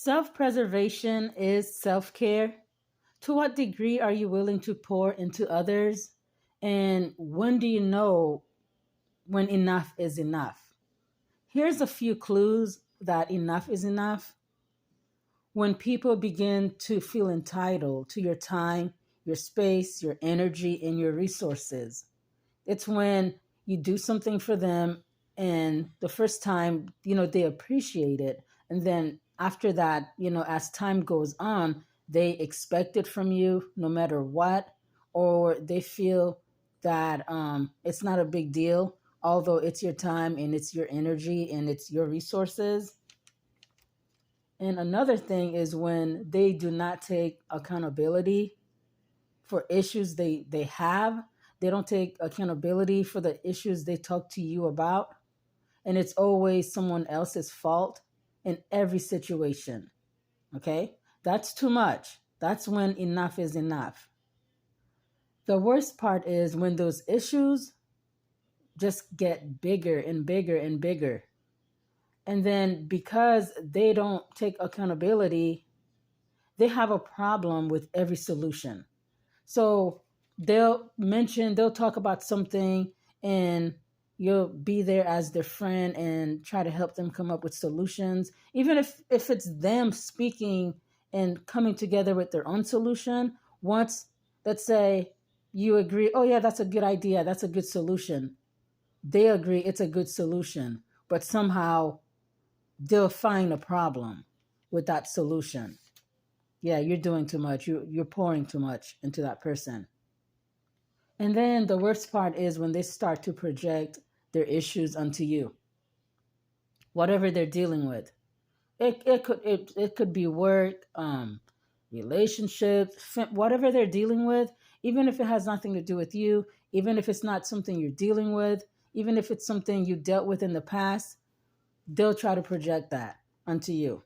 Self preservation is self care. To what degree are you willing to pour into others? And when do you know when enough is enough? Here's a few clues that enough is enough. When people begin to feel entitled to your time, your space, your energy, and your resources. It's when you do something for them and the first time, they appreciate it. And then after that, as time goes on, they expect it from you no matter what, or they feel that it's not a big deal, although it's your time and it's your energy and it's your resources. And another thing is when they do not take accountability for issues they have. They don't take accountability for the issues they talk to you about. And it's always someone else's fault in every situation. Okay? That's too much. That's when enough is enough. The worst part is when those issues just get bigger and bigger and bigger. And then because they don't take accountability, they have a problem with every solution. So they'll talk about something and you'll be there as their friend and try to help them come up with solutions. Even if it's them speaking and coming together with their own solution, once, let's say, you agree, oh yeah, that's a good idea, that's a good solution. They agree it's a good solution, but somehow they'll find a problem with that solution. Yeah, you're doing too much. You're pouring too much into that person. And then the worst part is when they start to project their issues onto you, whatever they're dealing with. It could be work, relationships, whatever they're dealing with, even if it has nothing to do with you, even if it's not something you're dealing with, even if it's something you dealt with in the past, they'll try to project that onto you.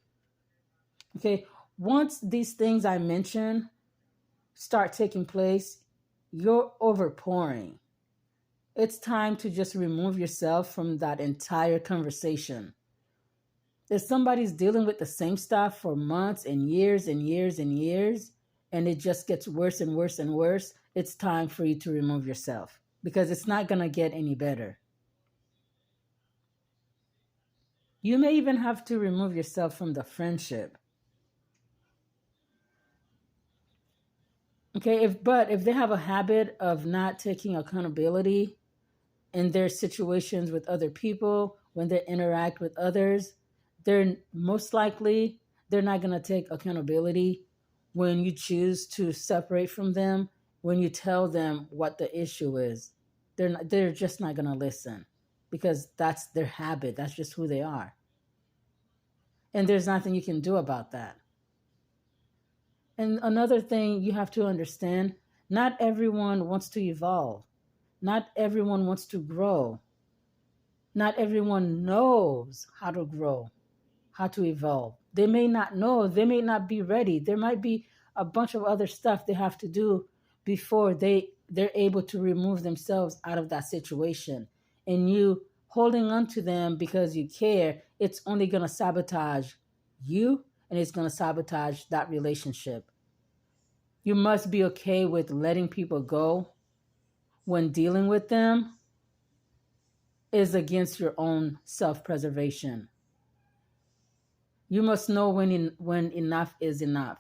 Okay, once these things I mentioned start taking place, you're overpouring. It's time to just remove yourself from that entire conversation. If somebody's dealing with the same stuff for months and years and years and years, and it just gets worse and worse and worse, it's time for you to remove yourself because it's not going to get any better. You may even have to remove yourself from the friendship. Okay, if they have a habit of not taking accountability in their situations with other people, when they interact with others, they're most likely they're not going to take accountability when you choose to separate from them, when you tell them what the issue is. They're just not going to listen because that's their habit. That's just who they are. And there's nothing you can do about that. And another thing you have to understand, not everyone wants to evolve. Not everyone wants to grow. Not everyone knows how to grow, how to evolve. They may not know, they may not be ready. There might be a bunch of other stuff they have to do before they're able to remove themselves out of that situation. And you holding on to them because you care, it's only going to sabotage you and it's going to sabotage that relationship. You must be okay with letting people go when dealing with them is against your own self-preservation. You must know when enough is enough.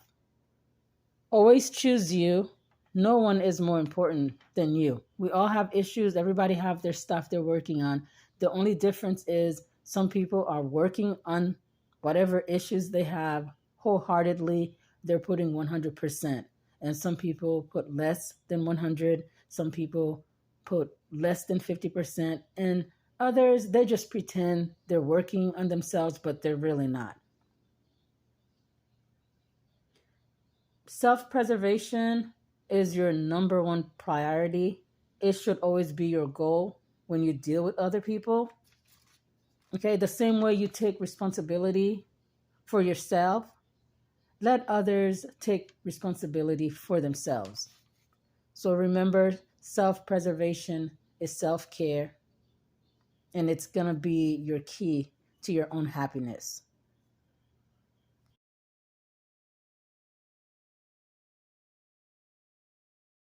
Always choose you. No one is more important than you. We all have issues. Everybody have their stuff they're working on. The only difference is some people are working on whatever issues they have wholeheartedly. They're putting 100%. And some people put less than 100. Some people put less than 50%. And others, they just pretend they're working on themselves, but they're really not. Self preservation is your number one priority. It should always be your goal when you deal with other people. Okay, the same way you take responsibility for yourself, let others take responsibility for themselves. So remember, self preservation is self care, and it's going to be your key to your own happiness.